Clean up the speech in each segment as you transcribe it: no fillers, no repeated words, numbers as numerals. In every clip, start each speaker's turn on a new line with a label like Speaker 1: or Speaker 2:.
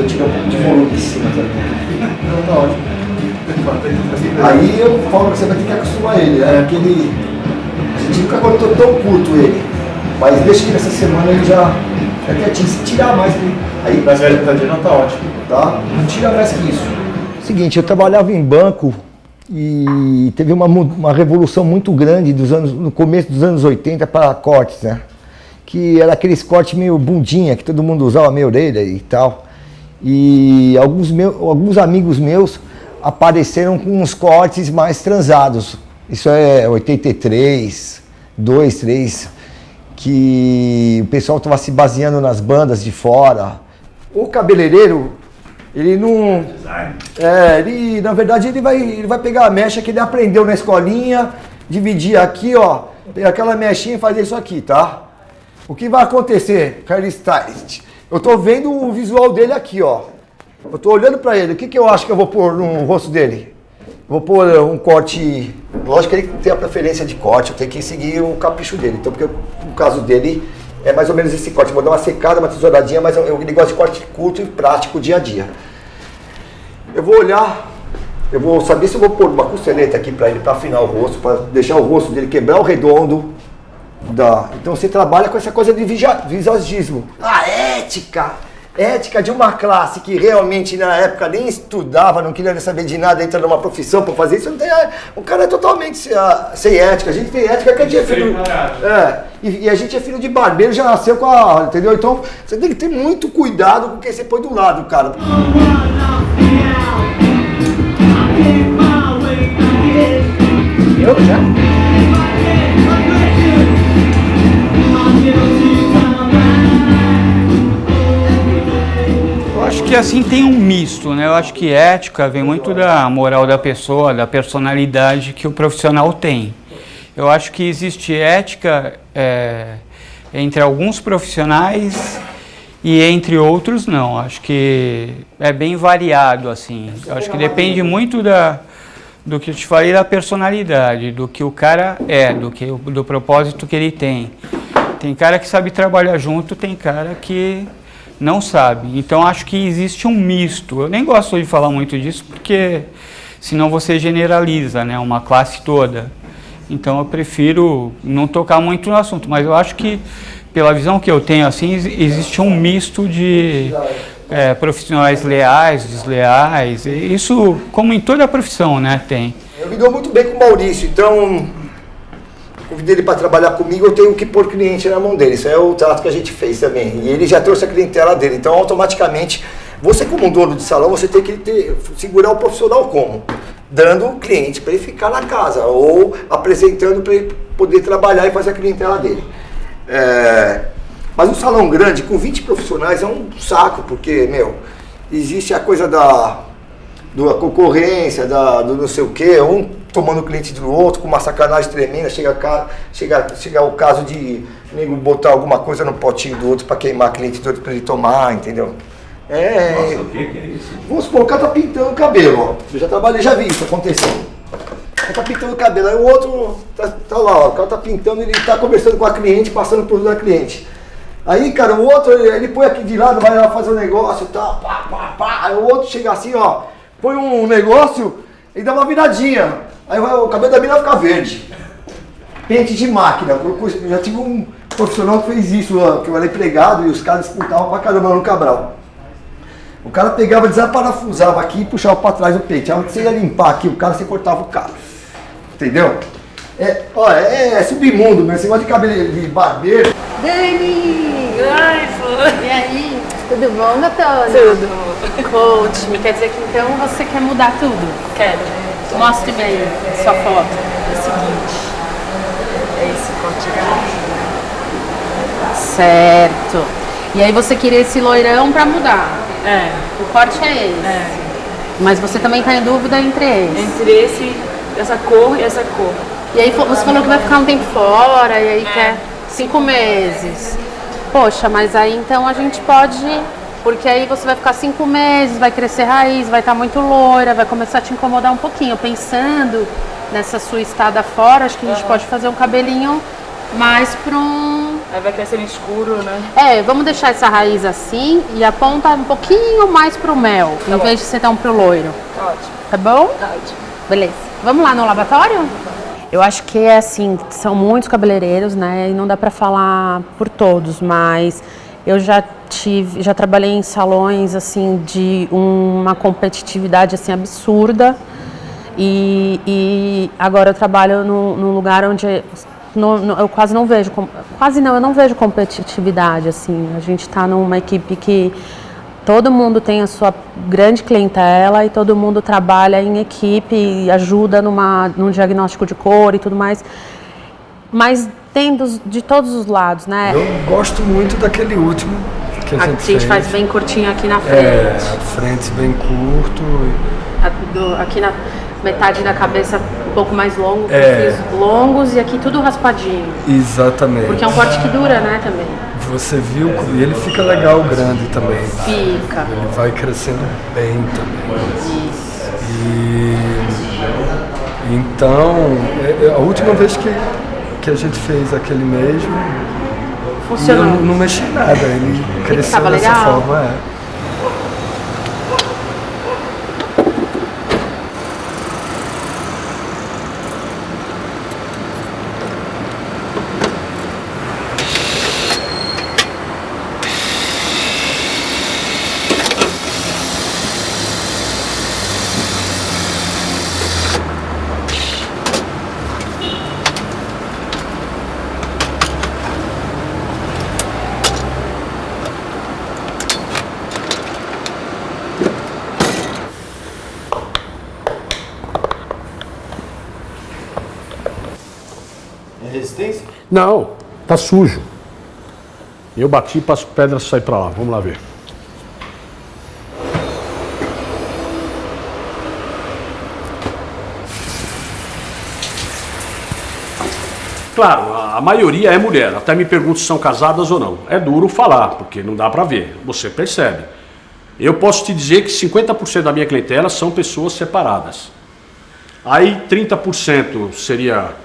Speaker 1: eu tirar um pouco de volume em cima também. Então tá ótimo. Aí eu falo, você vai ter que acostumar ele. É aquele. A gente nunca cortou tão curto ele. Mas deixa que nessa semana ele já fica quietinho. Se tirar mais, aí.
Speaker 2: Mas velho, tá ótimo.
Speaker 1: Tá? Não tira mais que isso. Seguinte, eu trabalhava em banco e teve uma revolução muito grande no começo dos anos 80 para cortes, né? Que era aqueles cortes meio bundinha, que todo mundo usava, meio orelha e tal. E alguns amigos meus apareceram com uns cortes mais transados. Isso é 83, 2, 3, que o pessoal estava se baseando nas bandas de fora. O cabeleireiro, ele não... na verdade, ele vai pegar a mecha que ele aprendeu na escolinha, dividir aqui, ó, pegar aquela mechinha e fazer isso aqui, tá? O que vai acontecer, hairstylist? Eu tô vendo o visual dele aqui, ó. Eu tô olhando pra ele. O que eu acho que eu vou pôr no rosto dele? Vou pôr um corte... Lógico que ele tem a preferência de corte, eu tenho que seguir o capricho dele. Então, porque no caso dele, é mais ou menos esse corte. Vou dar uma secada, uma tesouradinha, mas ele gosta de corte curto e prático, dia a dia. Eu vou olhar, eu vou saber se eu vou pôr uma costeleta aqui pra ele, pra afinar o rosto, pra deixar o rosto dele quebrar o redondo. Então você trabalha com essa coisa de visagismo. A ética de uma classe que realmente na época nem estudava, não queria saber de nada, entra numa profissão para fazer isso, não tem, o cara é totalmente sem ética. A gente tem ética que a gente é filho. E a gente é filho de barbeiro, já nasceu com a. Entendeu? Então você tem que ter muito cuidado com quem você põe do lado, cara. Eu já?
Speaker 3: Acho que assim tem um misto, né? Eu acho que ética vem muito da moral da pessoa, da personalidade que o profissional tem. Eu acho que existe ética entre alguns profissionais e entre outros não. Acho que é bem variado, assim. Eu acho que depende muito do que eu te falei, da personalidade, do que o cara é, do propósito que ele tem. Tem cara que sabe trabalhar junto, tem cara que não sabe. Então acho que existe um misto. Eu nem gosto de falar muito disso porque senão você generaliza, né, uma classe toda. Então eu prefiro não tocar muito no assunto, mas eu acho que pela visão que eu tenho assim existe um misto de profissionais leais, desleais. Isso como em toda a profissão, né, tem.
Speaker 1: Eu me dou muito bem com o Maurício, então convidei ele para trabalhar comigo, eu tenho que pôr cliente na mão dele. Isso é o trato que a gente fez também. E ele já trouxe a clientela dele. Então, automaticamente, você como dono de salão, você tem que segurar o profissional como? Dando o cliente para ele ficar na casa ou apresentando para ele poder trabalhar e fazer a clientela dele. Mas um salão grande, com 20 profissionais, é um saco, porque, existe a coisa da concorrência, do não sei o quê, um tomando o cliente do outro, com uma sacanagem tremenda, chega o caso de nego botar alguma coisa no potinho do outro para queimar o cliente do outro para ele tomar, entendeu?
Speaker 2: Nossa, o que é isso?
Speaker 1: Vamos supor, o cara tá pintando o cabelo, ó. Eu já vi isso acontecer. O cara tá pintando o cabelo, aí o outro tá lá, ó, o cara tá pintando, ele tá conversando com a cliente, passando por da cliente. Aí, cara, o outro, ele põe aqui de lado, vai lá fazer um negócio e tal, pá. Aí o outro chega assim, ó, põe um negócio e dá uma viradinha. Aí o cabelo da mina vai ficar verde. Pente de máquina. Eu já tive um profissional que fez isso, que eu era empregado e os caras disputavam pra caramba no Cabral. O cara pegava, desaparafusava aqui e puxava pra trás o pente. Aí você ia limpar aqui o cara, você cortava o cara. Entendeu? É submundo, meu. Esse negócio de cabelo de barbeiro.
Speaker 4: Dani!
Speaker 5: Ai, foi.
Speaker 4: E aí? Tudo bom, Gatona?
Speaker 5: Tudo.
Speaker 4: Conte-me, quer dizer que então você quer mudar tudo?
Speaker 5: Quero.
Speaker 4: Mostre-me aí sua foto.
Speaker 5: É o seguinte. É esse corte aqui.
Speaker 4: Certo. E aí você queria esse loirão pra mudar?
Speaker 5: É.
Speaker 4: O corte é esse?
Speaker 5: É.
Speaker 4: Mas você também tá em dúvida entre eles?
Speaker 5: Entre essa cor e essa cor.
Speaker 4: E aí você falou que vai ficar um tempo fora e aí quer 5 meses. Poxa, mas aí então a gente pode... Porque aí você vai ficar 5 meses, vai crescer raiz, vai estar muito loira, vai começar a te incomodar um pouquinho. Pensando nessa sua estada fora, acho que a gente pode fazer um cabelinho mais para um...
Speaker 5: Aí vai crescendo escuro, né?
Speaker 4: Vamos deixar essa raiz assim e a ponta um pouquinho mais pro mel, em vez de ser tão pro loiro.
Speaker 5: Tá ótimo.
Speaker 4: Tá bom?
Speaker 5: Tá ótimo.
Speaker 4: Beleza. Vamos lá no lavatório? Eu acho que é assim, são muitos cabeleireiros, né? E não dá pra falar por todos, mas eu já trabalhei em salões assim de uma competitividade assim absurda. E agora eu trabalho num lugar onde eu quase não vejo, eu não vejo competitividade, assim. A gente está numa equipe que todo mundo tem a sua grande clientela e todo mundo trabalha em equipe e ajuda num diagnóstico de cor e tudo mais. Mas tem de todos os lados, né?
Speaker 6: Eu gosto muito daquele último que a gente
Speaker 4: faz bem curtinho aqui na frente.
Speaker 6: A frente bem curto.
Speaker 4: Aqui na metade da cabeça um pouco mais longo, com fios longos e aqui tudo raspadinho.
Speaker 6: Exatamente.
Speaker 4: Porque é um corte que dura, né, também.
Speaker 6: Você viu, e ele fica legal grande também.
Speaker 4: Fica.
Speaker 6: Ele vai crescendo bem também.
Speaker 4: Isso.
Speaker 6: E então, a última vez que a gente fez aquele mesmo,
Speaker 4: funcionou.
Speaker 6: Eu não mexi em nada, ele cresceu
Speaker 4: tava
Speaker 6: dessa
Speaker 4: legal?
Speaker 6: forma.
Speaker 2: Resistência?
Speaker 7: Não, tá sujo. Eu bati para as pedras sair para lá. Vamos lá ver. Claro, a maioria é mulher. Até me pergunto se são casadas ou não. É duro falar, porque não dá para ver. Você percebe. Eu posso te dizer que 50% da minha clientela são pessoas separadas. Aí 30% seria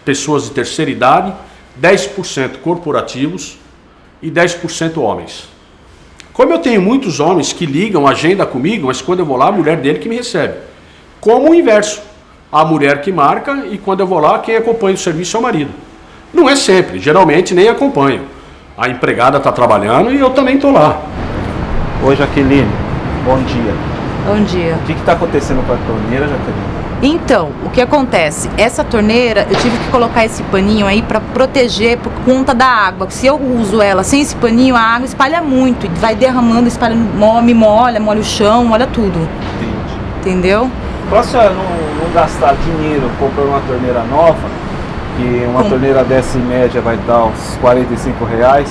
Speaker 7: pessoas de terceira idade, 10% corporativos e 10% homens. Como eu tenho muitos homens que ligam, agenda comigo, mas quando eu vou lá, a mulher dele que me recebe. Como o inverso. A mulher que marca e quando eu vou lá, quem acompanha o serviço é o marido. Não é sempre, geralmente nem acompanho. A empregada está trabalhando e eu também estou lá.
Speaker 2: Oi, Jaqueline. Bom dia.
Speaker 8: Bom dia.
Speaker 2: O que está acontecendo com a torneira, Jaqueline?
Speaker 8: Então, o que acontece? Essa torneira, eu tive que colocar esse paninho aí para proteger por conta da água. Se eu uso ela sem esse paninho, a água espalha muito. Vai derramando, espalha, me molha o chão, molha tudo.
Speaker 2: Entendi.
Speaker 8: Entendeu?
Speaker 2: Para a senhora não gastar dinheiro comprando uma torneira nova, que uma torneira dessa em média vai dar uns R$45,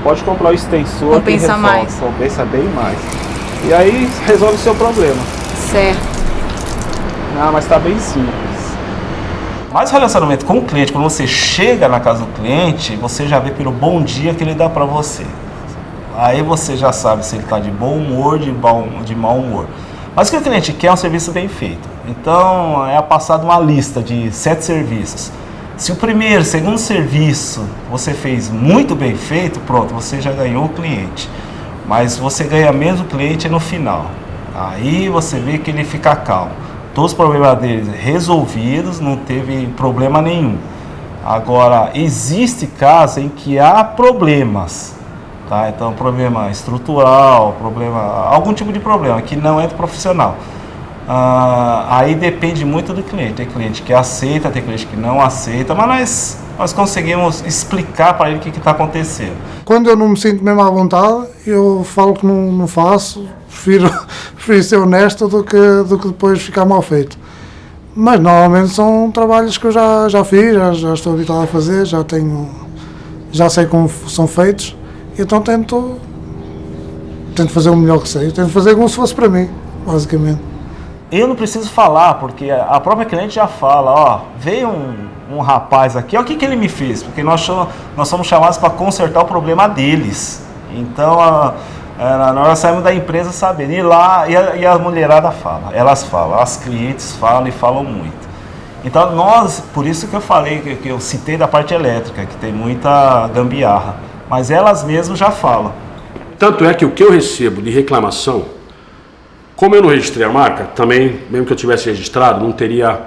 Speaker 2: pode comprar o extensor.
Speaker 8: Compensa mais.
Speaker 2: Compensa bem mais. E aí resolve o seu problema.
Speaker 8: Certo.
Speaker 2: Ah, mas tá bem simples. Mas o relacionamento com o cliente, quando você chega na casa do cliente, você já vê pelo bom dia que ele dá pra você. Aí você já sabe se ele tá de bom humor, de mau humor. Mas o que o cliente quer é um serviço bem feito. Então é passado uma lista de 7 serviços. Se o primeiro, segundo serviço você fez muito bem feito, pronto, você já ganhou o cliente. Mas você ganha mesmo o cliente no final. Aí você vê que ele fica calmo. Todos os problemas deles resolvidos, não teve problema nenhum. Agora, existe casos em que há problemas, tá? Então, problema estrutural, algum tipo de problema que não é do profissional. Aí depende muito do cliente. Tem cliente que aceita, tem cliente que não aceita, mas nós conseguimos explicar para ele o que está acontecendo.
Speaker 9: Quando eu não me sinto mesmo à vontade, eu falo que não faço, prefiro ser honesto do que depois ficar mal feito. Mas normalmente são trabalhos que eu já fiz, já estou habituado a fazer, já sei como são feitos, então tento fazer o melhor que sei, tento fazer como se fosse para mim, basicamente.
Speaker 2: Eu não preciso falar, porque a própria cliente já fala, ó, veio um rapaz aqui, ó, o que ele me fez? Porque nós somos chamados para consertar o problema deles. Então, nós saímos da empresa sabendo, e lá, e a mulherada fala, elas falam, as clientes falam e falam muito. Então nós, por isso que eu falei, que eu citei da parte elétrica, que tem muita gambiarra, mas elas mesmas já falam.
Speaker 7: Tanto é que o que eu recebo de reclamação, como eu não registrei a marca, também, mesmo que eu tivesse registrado, não teria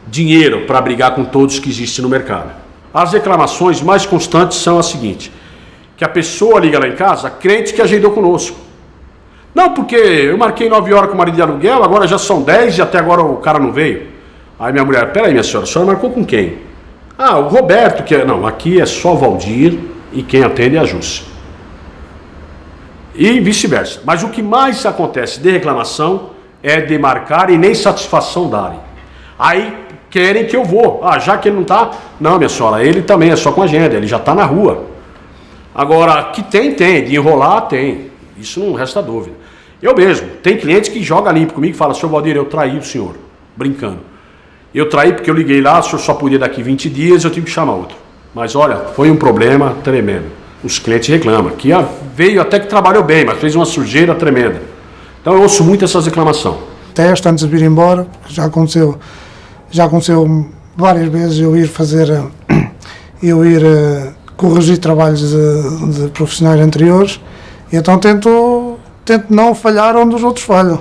Speaker 7: dinheiro para brigar com todos que existem no mercado. As reclamações mais constantes são as seguintes, que a pessoa liga lá em casa, crente que agendou conosco. Não, porque eu marquei 9 horas com o marido de aluguel, agora já são 10 e até agora o cara não veio. Aí minha mulher, peraí minha senhora, a senhora marcou com quem? Ah, o Roberto, que é... Não, aqui é só Valdir e quem atende é a Jússia. E vice-versa. Mas o que mais acontece de reclamação é de marcar e nem satisfação darem. Aí querem que eu vou. Ah, já que ele não está... Não, minha senhora, ele também é só com agenda, ele já está na rua. Agora, que tem, de enrolar, tem. Isso não resta dúvida. Eu mesmo, tem cliente que joga limpo comigo e fala, senhor Valdir, eu traí o senhor, brincando. Eu traí porque eu liguei lá, o senhor só podia daqui 20 dias, eu tive que chamar outro. Mas olha, foi um problema tremendo. Os clientes reclamam, que veio até que trabalhou bem, mas fez uma sujeira tremenda. Então eu ouço muito essas reclamações.
Speaker 9: Teste antes de vir embora, já aconteceu várias vezes eu ir corrigir trabalhos de profissionais anteriores, e então tento não falhar onde os outros falham.